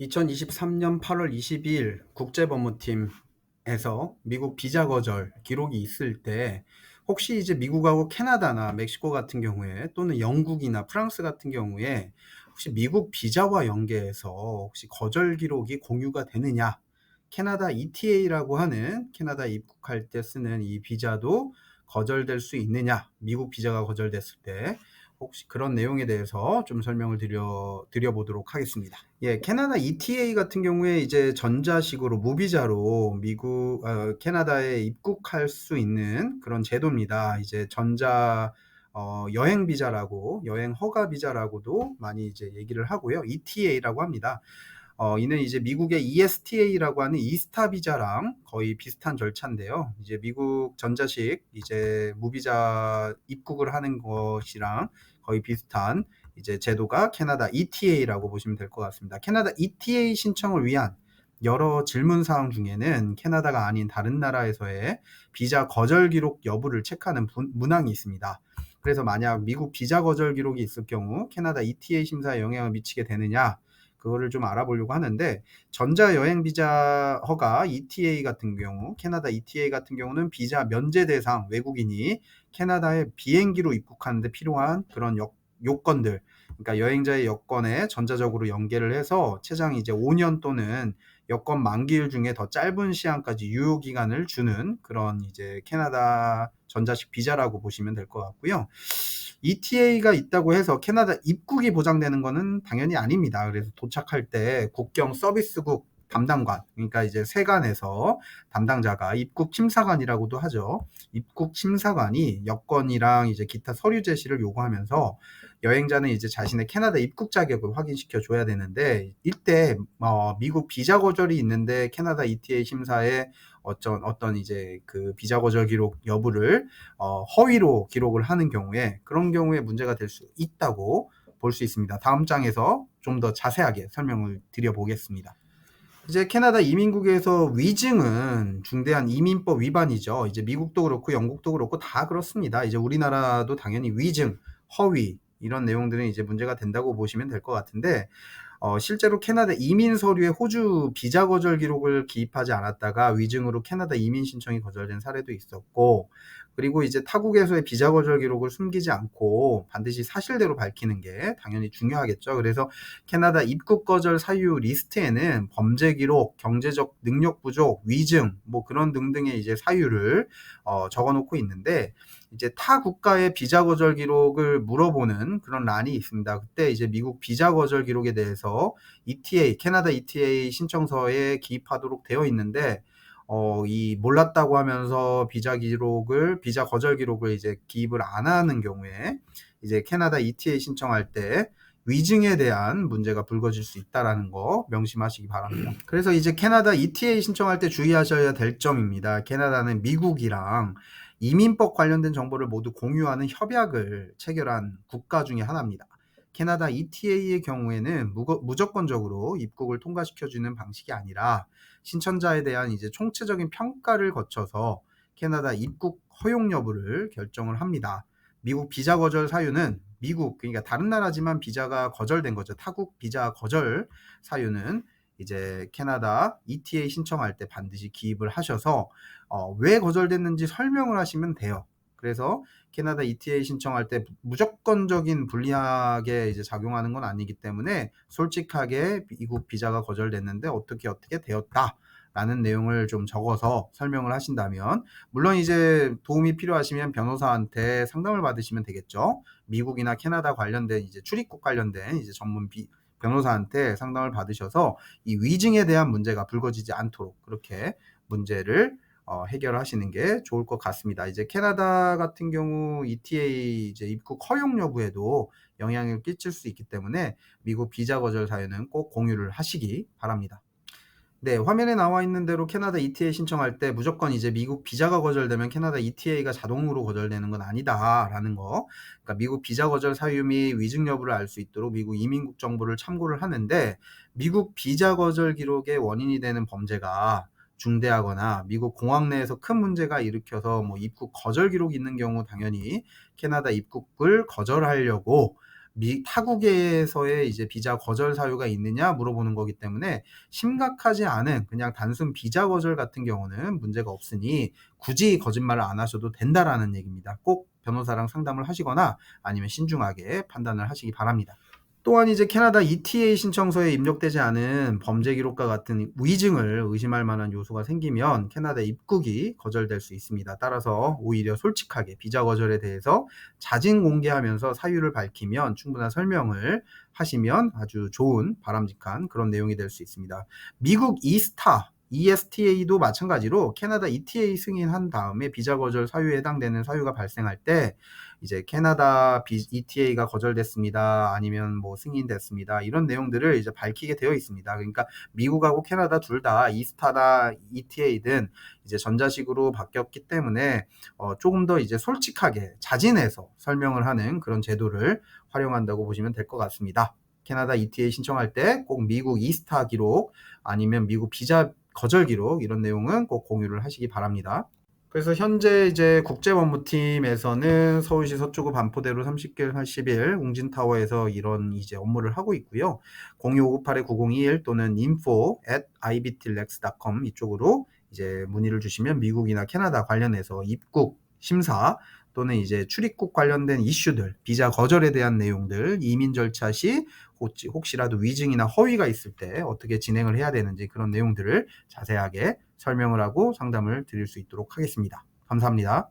2023년 8월 22일 국제법무팀에서 미국 비자 거절 기록이 있을 때 혹시 이제 미국하고 캐나다나 멕시코 같은 경우에 또는 영국이나 프랑스 같은 경우에 혹시 미국 비자와 연계해서 혹시 거절 기록이 공유가 되느냐, 캐나다 ETA라고 하는 캐나다 입국할 때 쓰는 이 비자도 거절될 수 있느냐, 미국 비자가 거절됐을 때 혹시 그런 내용에 대해서 좀 설명을 드려보도록 하겠습니다. 예, 캐나다 ETA 같은 경우에 이제 전자식으로 무비자로 캐나다에 입국할 수 있는 그런 제도입니다. 이제 여행 비자라고, 여행 허가 비자라고도 많이 이제 얘기를 하고요. ETA라고 합니다. 이는 이제 미국의 ESTA라고 하는 이스타 비자랑 거의 비슷한 절차인데요. 이제 미국 전자식 이제 무비자 입국을 하는 것이랑 거의 비슷한 이제 제도가 캐나다 ETA라고 보시면 될 것 같습니다. 캐나다 ETA 신청을 위한 여러 질문 사항 중에는 캐나다가 아닌 다른 나라에서의 비자 거절 기록 여부를 체크하는 문항이 있습니다. 그래서 만약 미국 비자 거절 기록이 있을 경우 캐나다 ETA 심사에 영향을 미치게 되느냐, 그거를 좀 알아보려고 하는데, 전자여행 비자 허가 ETA 같은 경우, 캐나다 ETA 같은 경우는 비자 면제 대상 외국인이 캐나다에 비행기로 입국하는데 필요한 그런 요건들, 그러니까 여행자의 여권에 전자적으로 연계를 해서 최장 이제 5년 또는 여권 만기일 중에 더 짧은 시한까지 유효 기간을 주는 그런 이제 캐나다 전자식 비자라고 보시면 될 것 같고요. ETA가 있다고 해서 캐나다 입국이 보장되는 것은 당연히 아닙니다. 그래서 도착할 때 국경 서비스국 담당관, 그러니까 이제 세관에서 담당자가 입국 심사관이라고도 하죠. 입국 심사관이 여권이랑 이제 기타 서류 제시를 요구하면서 여행자는 이제 자신의 캐나다 입국 자격을 확인시켜 줘야 되는데, 이때 미국 비자 거절이 있는데 캐나다 ETA 심사에 어떤 이제 그 비자 거절 기록 여부를 허위로 기록을 하는 경우에, 그런 경우에 문제가 될 수 있다고 볼 수 있습니다. 다음 장에서 좀 더 자세하게 설명을 드려보겠습니다. 이제 캐나다 이민국에서 위증은 중대한 이민법 위반이죠. 이제 미국도 그렇고 영국도 그렇고 다 그렇습니다. 이제 우리나라도 당연히 위증, 허위 이런 내용들은 이제 문제가 된다고 보시면 될 것 같은데, 실제로 캐나다 이민 서류에 호주 비자 거절 기록을 기입하지 않았다가 위증으로 캐나다 이민 신청이 거절된 사례도 있었고, 그리고 이제 타국에서의 비자 거절 기록을 숨기지 않고 반드시 사실대로 밝히는 게 당연히 중요하겠죠. 그래서 캐나다 입국 거절 사유 리스트에는 범죄 기록, 경제적 능력 부족, 위증 뭐 그런 등등의 이제 사유를 적어놓고 있는데, 이제 타 국가의 비자 거절 기록을 물어보는 그런 란이 있습니다. 그때 이제 미국 비자 거절 기록에 대해서 ETA, 캐나다 ETA 신청서에 기입하도록 되어 있는데, 이 몰랐다고 하면서 비자 거절 기록을 이제 기입을 안 하는 경우에 이제 캐나다 ETA 신청할 때 위증에 대한 문제가 불거질 수 있다라는 거 명심하시기 바랍니다. 그래서 이제 캐나다 ETA 신청할 때 주의하셔야 될 점입니다. 캐나다는 미국이랑 이민법 관련된 정보를 모두 공유하는 협약을 체결한 국가 중에 하나입니다. 캐나다 ETA의 경우에는 무조건적으로 입국을 통과시켜주는 방식이 아니라 신청자에 대한 이제 총체적인 평가를 거쳐서 캐나다 입국 허용 여부를 결정을 합니다. 미국 비자 거절 사유는 그러니까 다른 나라지만 비자가 거절된 거죠. 타국 비자 거절 사유는 이제 캐나다 ETA 신청할 때 반드시 기입을 하셔서 왜 거절됐는지 설명을 하시면 돼요. 그래서 캐나다 ETA 신청할 때 무조건적인 불리하게 이제 작용하는 건 아니기 때문에 솔직하게 미국 비자가 거절됐는데 어떻게 되었다 라는 내용을 좀 적어서 설명을 하신다면, 물론 이제 도움이 필요하시면 변호사한테 상담을 받으시면 되겠죠. 미국이나 캐나다 관련된 이제 출입국 관련된 이제 전문 변호사한테 상담을 받으셔서 이 위증에 대한 문제가 불거지지 않도록 그렇게 문제를 해결하시는 게 좋을 것 같습니다. 이제 캐나다 같은 경우 ETA 이제 입국 허용 여부에도 영향을 끼칠 수 있기 때문에 미국 비자 거절 사유는 꼭 공유를 하시기 바랍니다. 네, 화면에 나와 있는 대로 캐나다 ETA 신청할 때 무조건 이제 미국 비자가 거절되면 캐나다 ETA가 자동으로 거절되는 건 아니다라는 거. 그러니까 미국 비자 거절 사유 및 위증 여부를 알 수 있도록 미국 이민국 정보를 참고를 하는데, 미국 비자 거절 기록의 원인이 되는 범죄가 중대하거나 미국 공항 내에서 큰 문제가 일으켜서 뭐 입국 거절 기록이 있는 경우 당연히 캐나다 입국을 거절하려고 타국에서의 이제 비자 거절 사유가 있느냐 물어보는 거기 때문에 심각하지 않은 그냥 단순 비자 거절 같은 경우는 문제가 없으니 굳이 거짓말을 안 하셔도 된다라는 얘기입니다. 꼭 변호사랑 상담을 하시거나 아니면 신중하게 판단을 하시기 바랍니다. 또한 이제 캐나다 ETA 신청서에 입력되지 않은 범죄 기록과 같은 위증을 의심할 만한 요소가 생기면 캐나다 입국이 거절될 수 있습니다. 따라서 오히려 솔직하게 비자 거절에 대해서 자진 공개하면서 사유를 밝히면 충분한 설명을 하시면 아주 좋은 바람직한 그런 내용이 될 수 있습니다. 미국 ESTA도 마찬가지로 캐나다 ETA 승인한 다음에 비자 거절 사유에 해당되는 사유가 발생할 때 이제 캐나다 ETA가 거절됐습니다. 아니면 뭐 승인됐습니다. 이런 내용들을 이제 밝히게 되어 있습니다. 그러니까 미국하고 캐나다 둘 다 이스타나 ETA든 이제 전자식으로 바뀌었기 때문에 조금 더 이제 솔직하게 자진해서 설명을 하는 그런 제도를 활용한다고 보시면 될 것 같습니다. 캐나다 ETA 신청할 때 꼭 미국 이스타 기록 아니면 미국 비자 거절 기록 이런 내용은 꼭 공유를 하시기 바랍니다. 그래서 현재 이제 국제법무팀에서는 서울시 서초구 반포대로 30길 80일 웅진타워에서 이런 이제 업무를 하고 있고요. 025958-9021 또는 info@ibtlex.com 이쪽으로 이제 문의를 주시면 미국이나 캐나다 관련해서 입국 심사 또는 이제 출입국 관련된 이슈들, 비자 거절에 대한 내용들, 이민 절차 시 혹시라도 위증이나 허위가 있을 때 어떻게 진행을 해야 되는지 그런 내용들을 자세하게 설명을 하고 상담을 드릴 수 있도록 하겠습니다. 감사합니다.